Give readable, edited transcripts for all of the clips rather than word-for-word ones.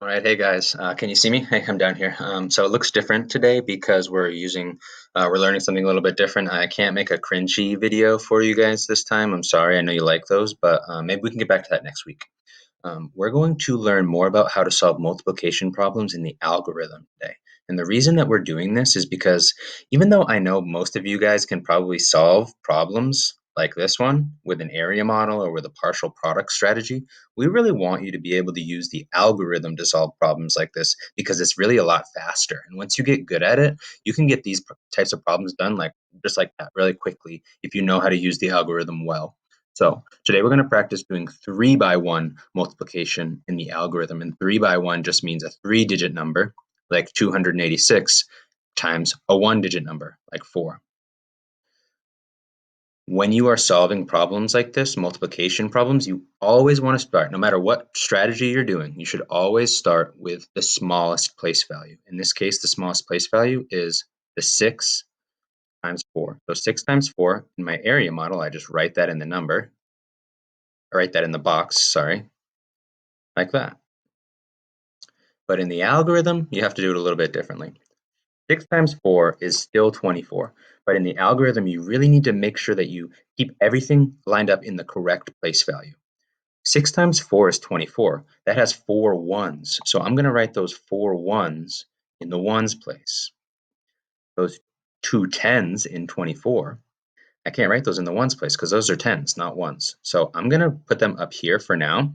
All right, hey guys, can you see me? Hey, I'm down here. So it looks different today because we're learning something a little bit different. I can't make a cringy video for you guys this time. I'm sorry. I know you like those, but maybe we can get back to that next week. We're going to learn more about how to solve multiplication problems in the algorithm today. And the reason that we're doing this is because even though I know most of you guys can probably solve problems like this one with an area model or with a partial product strategy, we really want you to be able to use the algorithm to solve problems like this because it's really a lot faster. And once you get good at it, you can get these types of problems done like just like that really quickly if you know how to use the algorithm well. So today we're going to practice doing 3 by 1 multiplication in the algorithm. And 3 by 1 just means a 3-digit number, like 286, times a 1-digit number, like 4. When you are solving problems like this, multiplication problems, you always want to start, no matter what strategy you're doing, you should always start with the smallest place value. In this case, the smallest place value is the 6 times 4. So 6 times 4, in my area model, I just write that in the number, I write that in the box, sorry, like that. But in the algorithm, you have to do it a little bit differently. 6 times 4 is still 24, but in the algorithm, you really need to make sure that you keep everything lined up in the correct place value. 6 times 4 is 24. That has 4 ones, so I'm going to write those 4 ones in the ones place. Those 2 tens in 24, I can't write those in the ones place because those are tens, not ones. So I'm going to put them up here for now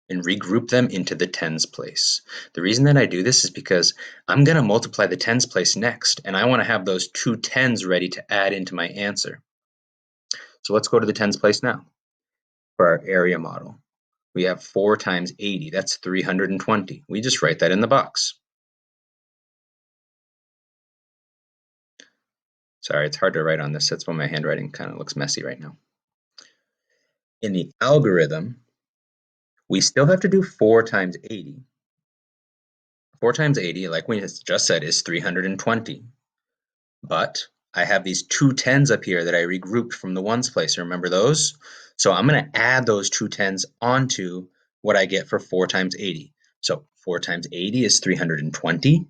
and regroup them into the tens place. The reason that I do this is because I'm going to multiply the tens place next, and I want to have those 2 tens ready to add into my answer. So let's go to the tens place now for our area model. We have 4 times 80, that's 320. We just write that in the box. Sorry, it's hard to write on this. That's why my handwriting kind of looks messy right now. In the algorithm, we still have to do 4 times 80. 4 times 80, like we just said, is 320. But I have these 2 tens up here that I regrouped from the ones place. Remember those? So I'm going to add those 2 tens onto what I get for 4 times 80. So 4 times 80 is 320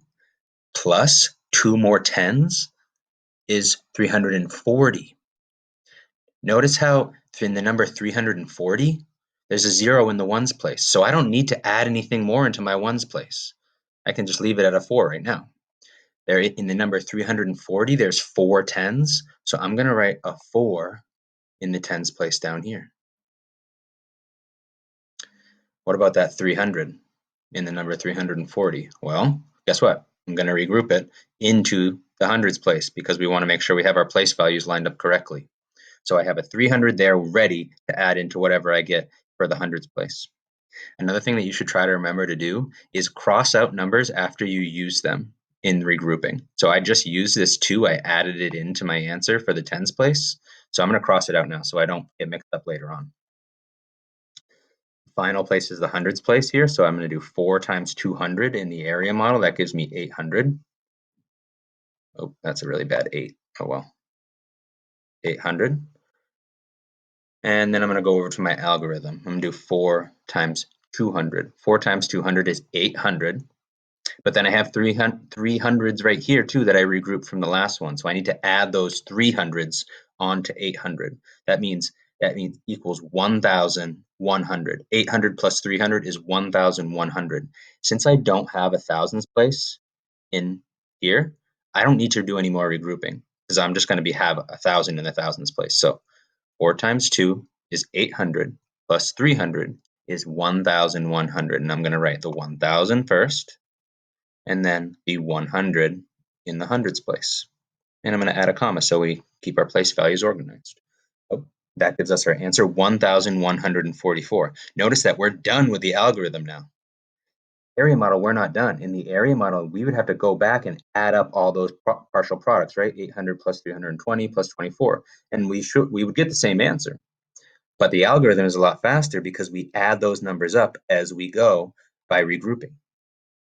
plus 2 more tens is 340. Notice how in the number 340, there's a 0 in the ones place. So I don't need to add anything more into my ones place. I can just leave it at a 4 right now. There in the number 340, there's 4 tens. So I'm going to write a 4 in the tens place down here. What about that 300 in the number 340? Well, guess what? I'm going to regroup it into the hundreds place because we want to make sure we have our place values lined up correctly. So I have a 300 there ready to add into whatever I get for the hundreds place. Another thing that you should try to remember to do is cross out numbers after you use them in regrouping. So I just used this 2, I added it into my answer for the tens place. So I'm going to cross it out now so I don't get mixed up later on. Final place is the hundreds place here. So I'm going to do 4 times 200 in the area model. That gives me 800. Oh, that's a really bad 8. Oh well. 800. And then I'm going to go over to my algorithm. I'm going to do 4 times 200. 4 times 200 is 800. But then I have 300s right here too that I regrouped from the last one. So I need to add those 300s onto 800. That means equals 1,100. 800 plus 300 is 1,100. Since I don't have a thousands place in here, I don't need to do any more regrouping because I'm just going to have 1,000 in the thousands place. So 4 times 2 is 800 plus 300 is 1,100. And I'm going to write the 1,000 first and then the 100 in the hundreds place. And I'm going to add a comma so we keep our place values organized. Oh, that gives us our answer, 1,144. Notice that we're done with the algorithm now. Area model, we're not done. In the area model, we would have to go back and add up all those partial products, right? 800 plus 320 plus 24. And we would get the same answer. But the algorithm is a lot faster because we add those numbers up as we go by regrouping.